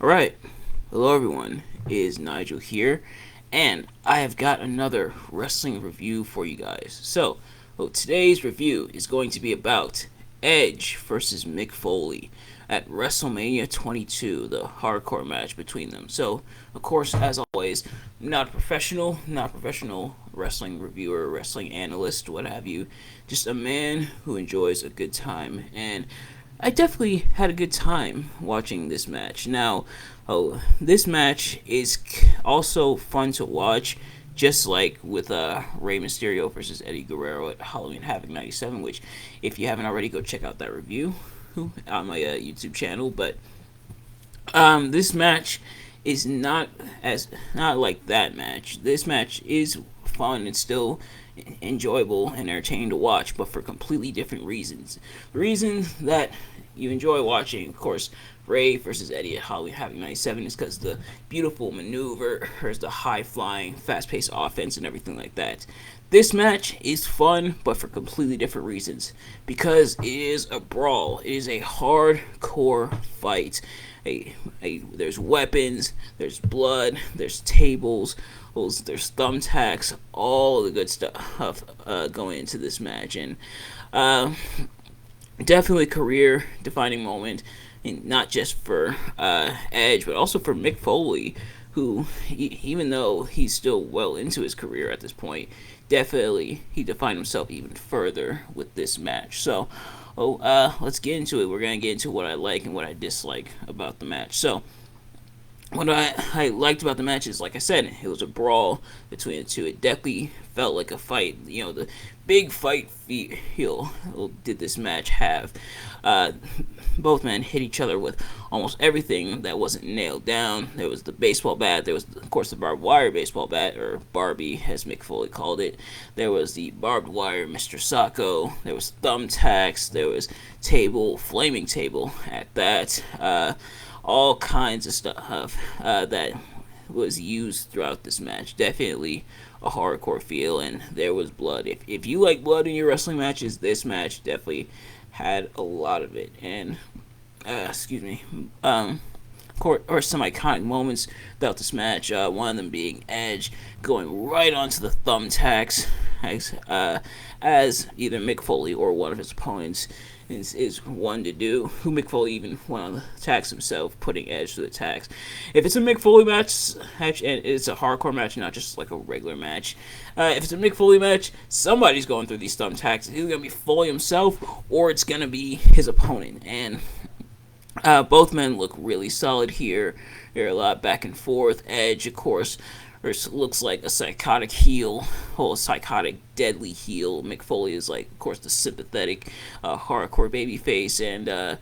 Alright, hello everyone, it is Nigel here, and I have got another wrestling review for you guys. Today's review is going to be about Edge versus Mick Foley at WrestleMania 22, the hardcore match between them. So, of course, as always, not professional wrestling reviewer, wrestling analyst, what have you, just a man who enjoys a good time. And I definitely had a good time watching this match. Now, this match is also fun to watch, just like with Rey Mysterio versus Eddie Guerrero at Halloween Havoc '97. Which, if you haven't already, go check out that review on my YouTube channel. But this match is not like that match. This match is fun and still enjoyable and entertaining to watch, but for completely different reasons. The reason that you enjoy watching, of course, Ray versus Eddie at Halloween Havoc '97 is because the beautiful maneuver, there's the high-flying, fast-paced offense and everything like that. This match is fun, but for completely different reasons. Because it is a brawl. It is a hardcore fight. There's weapons, there's blood, there's tables, there's thumbtacks, all the good stuff going into this match. And definitely career-defining moment, and not just for Edge, but also for Mick Foley, who, even though he's still well into his career at this point, definitely he defined himself even further with this match. So, let's get into it. We're going to get into what I like and what I dislike about the match. So, what I liked about the match is, like I said, it was a brawl between the two. It definitely felt like a fight. You know, the big fight feel did this match have. Both men hit each other with almost everything that wasn't nailed down. There was the baseball bat. There was, of course, the barbed wire baseball bat, or Barbie, as Mick Foley called it. There was the barbed wire Mr. Sacco. There was thumbtacks. There was flaming table at that. All kinds of stuff that was used throughout this match. Definitely a hardcore feel, and there was blood. If you like blood in your wrestling matches, this match definitely had a lot of it. And or some iconic moments throughout this match. One of them being Edge going right onto the thumbtacks as either Mick Foley or one of his opponents is one to do. Who Mick Foley even went on the tacks himself, putting Edge to the tacks. If it's a Mick Foley match, and it's a hardcore match, not just like a regular match, if it's a Mick Foley match, somebody's going through these thumbtacks. It's either going to be Foley himself or it's going to be his opponent. And both men look really solid here. They're a lot back and forth. Edge, of course, looks like a psychotic heel, psychotic, deadly heel. Mick Foley is, like, of course, the sympathetic, hardcore babyface. And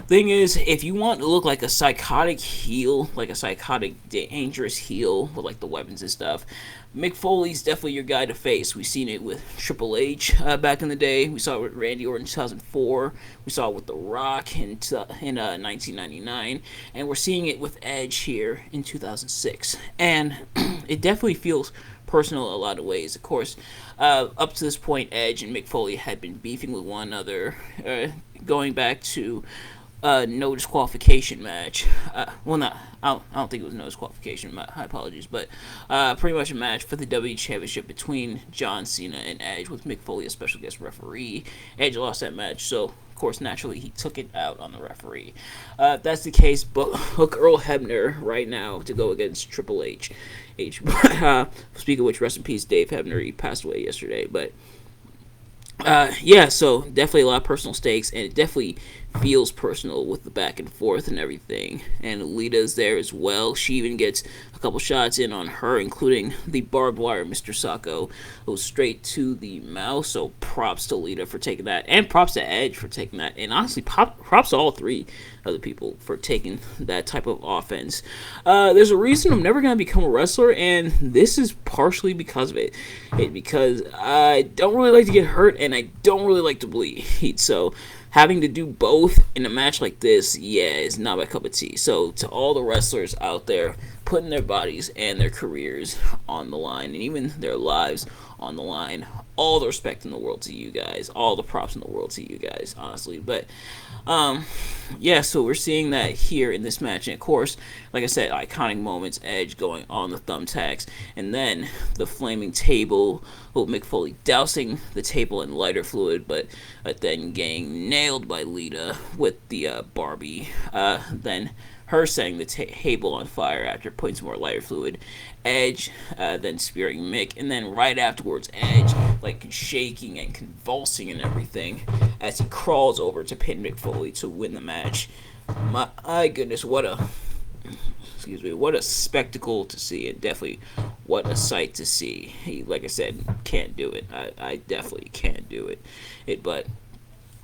thing is, if you want to look like a psychotic heel, like a psychotic, dangerous heel with, like, the weapons and stuff, Mick Foley's definitely your guy to face. We've seen it with Triple H back in the day. We saw it with Randy Orton in 2004. We saw it with The Rock in 1999. And we're seeing it with Edge here in 2006. And it definitely feels personal in a lot of ways. Of course, up to this point, Edge and Mick Foley had been beefing with one another, going back to no disqualification match. I don't think it was no disqualification. My apologies, but pretty much a match for the WWE Championship between John Cena and Edge, with Mick Foley as special guest referee. Edge lost that match, so of course naturally he took it out on the referee. If that's the case, book Earl Hebner right now to go against Triple H. Speaking of which, rest in peace, Dave Hebner. He passed away yesterday, but. So definitely a lot of personal stakes, and it definitely feels personal with the back and forth and everything. And Lita's there as well. She even gets a couple shots in on her, including the barbed wire Mr. Sacco. Goes straight to the mouth, so props to Lita for taking that, and props to Edge for taking that, and honestly, props to all three other people for taking that type of offense. There's a reason I'm never going to become a wrestler, and this is partially because of it. Because I don't really like to get hurt, and I don't really like to bleed. So having to do both in a match like this, is not my cup of tea. So to all the wrestlers out there putting their bodies and their careers on the line, and even their lives on the line, all the respect in the world to you guys, all the props in the world to you guys, honestly. But yeah, so we're seeing that here in this match, and of course, like I said, iconic moments, Edge going on the thumbtacks, and then the flaming table, Mick Foley dousing the table in lighter fluid, but then getting nailed by Lita with the Barbie, then her setting the table on fire after putting some more lighter fluid, Edge then spearing Mick, and then right afterwards, Edge like shaking and convulsing and everything as he crawls over to pin Mick Foley to win the match. My goodness, what a spectacle to see, and definitely what a sight to see. He, like I said, can't do it. I definitely can't do it. But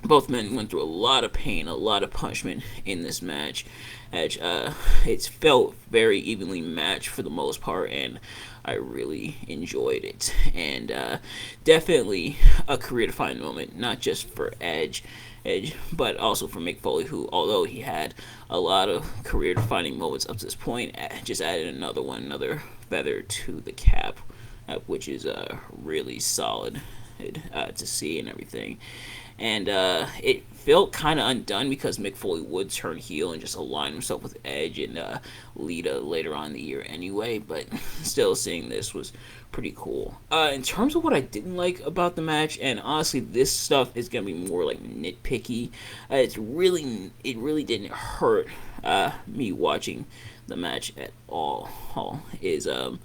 both men went through a lot of pain, a lot of punishment in this match. It's felt very evenly matched for the most part, and I really enjoyed it. And definitely a career-defining moment, not just for Edge, but also for Mick Foley, who, although he had a lot of career-defining moments up to this point, just added another feather to the cap, which is really solid to see and everything. And it felt kind of undone because Mick Foley would turn heel and just align himself with Edge and Lita later on in the year anyway, but still seeing this was pretty cool. In terms of what I didn't like about the match, and honestly this stuff is going to be more like nitpicky, it really didn't hurt me watching the match at all, is it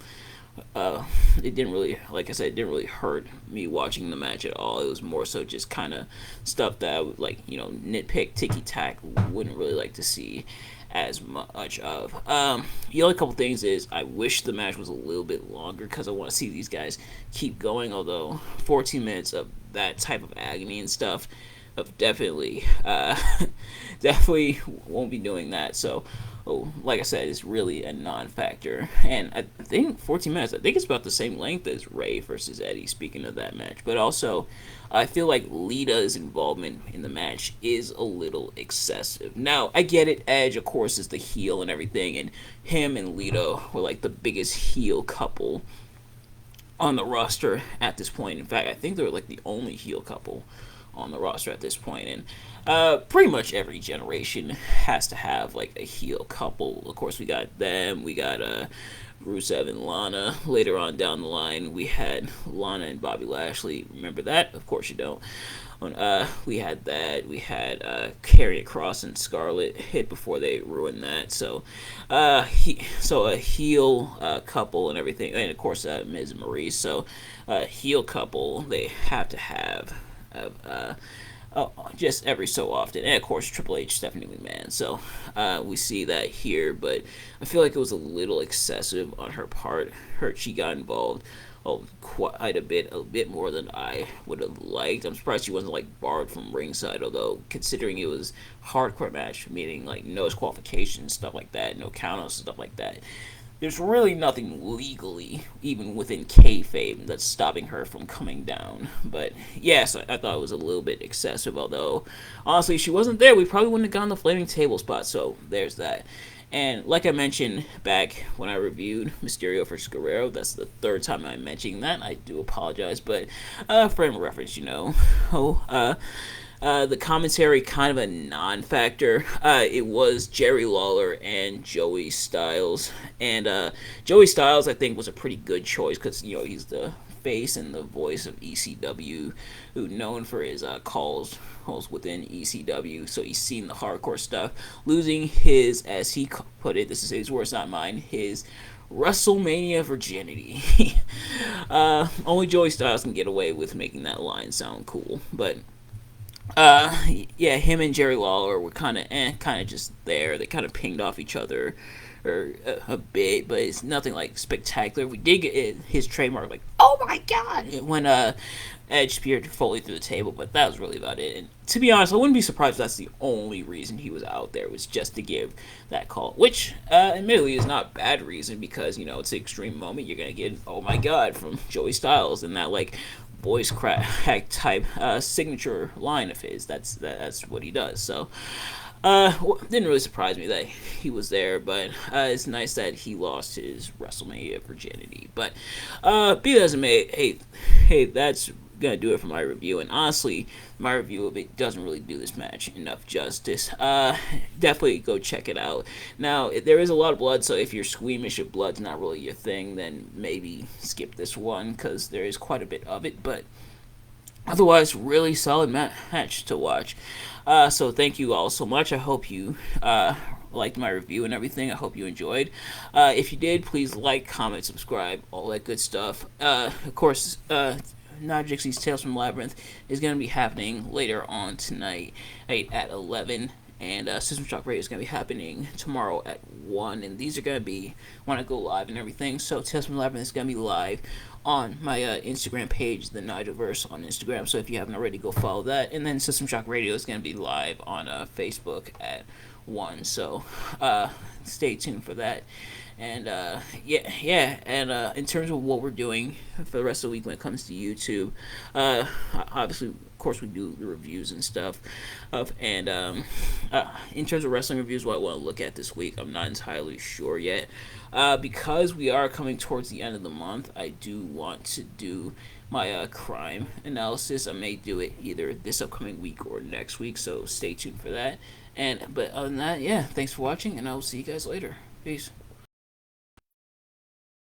didn't really, like I said, it didn't really hurt me watching the match at all. It was more so just kind of stuff that I would like, nitpick, ticky-tack, wouldn't really like to see as much of. The only couple things is I wish the match was a little bit longer because I want to see these guys keep going, although 14 minutes of that type of agony and stuff definitely won't be doing that. So like I said, it's really a non-factor. And I think 14 minutes, I think it's about the same length as Ray versus Eddie, speaking of that match. But also, I feel like Lita's involvement in the match is a little excessive. Now, I get it, Edge, of course, is the heel and everything, and him and Lita were like the biggest heel couple on the roster at this point. In fact, I think they were like the only heel couple on the roster at this point, and pretty much every generation has to have like a heel couple. Of course, we got them, we got Rusev and Lana. Later on down the line, we had Lana and Bobby Lashley. Remember that? Of course you don't. We had that. We had Karrion Kross and Scarlett hit before they ruined that. So, a heel couple and everything, and of course Miz and Maurice. So, heel couple they have to have. Just every so often, and of course Triple H, Stephanie McMahon. So we see that here, but I feel like it was a little excessive on her part. She got involved quite a bit more than I would have liked. I'm surprised she wasn't like barred from ringside, although considering it was hardcore match, meaning like no disqualification, stuff like that, no countouts, stuff like that. There's really nothing legally, even within kayfabe, that's stopping her from coming down. But yes, I thought it was a little bit excessive, although honestly, if she wasn't there, we probably wouldn't have gotten the flaming table spot, so there's that. And like I mentioned back when I reviewed Mysterio vs. Guerrero, that's the third time I'm mentioning that, I do apologize, but frame of reference, the commentary kind of a non-factor. It was Jerry Lawler and Joey Styles, and Joey Styles I think was a pretty good choice because he's the face and the voice of ECW, who's known for his calls within ECW. So he's seen the hardcore stuff, losing his, as he put it, this is his words, not mine, his WrestleMania virginity. Only Joey Styles can get away with making that line sound cool, but. Him and Jerry Lawler were kind of just there. They kind of pinged off each other a bit, but it's nothing like spectacular. We did get his trademark, like, oh my god, when Edge speared Foley through the table, but that was really about it. And to be honest, I wouldn't be surprised if that's the only reason he was out there, was just to give that call, which admittedly is not a bad reason, because it's an extreme moment. You're gonna get oh my god from Joey Styles, and that like voice crack type signature line of his. That's what he does. So didn't really surprise me that he was there, but it's nice that he lost his WrestleMania virginity. But be that as it may, hey, that's gonna do it for my review. And honestly, my review of it doesn't really do this match enough justice. Definitely go check it out. Now, there is a lot of blood, so if you're squeamish if blood's not really your thing, then maybe skip this one because there is quite a bit of it. But otherwise, really solid match to watch. So thank you all so much. I hope you liked my review and everything. I hope you enjoyed. If you did, please like, comment, subscribe, all that good stuff. Of course, Najixie's Tales from Labyrinth is going to be happening later on tonight at 11. And System Shock Radio is going to be happening tomorrow at 1. And these are going to be when I go live and everything. So Tales from Labyrinth is going to be live on my Instagram page, the Nigelverse on Instagram. So if you haven't already, go follow that. And then System Shock Radio is going to be live on Facebook at 1. So stay tuned for that. And and in terms of what we're doing for the rest of the week when it comes to YouTube, obviously, of course, we do the reviews and stuff. In terms of wrestling reviews, what I want to look at this week, I'm not entirely sure yet. Because we are coming towards the end of the month, I do want to do my crime analysis. I may do it either this upcoming week or next week, so stay tuned for that. But other than that, thanks for watching, and I will see you guys later. Peace.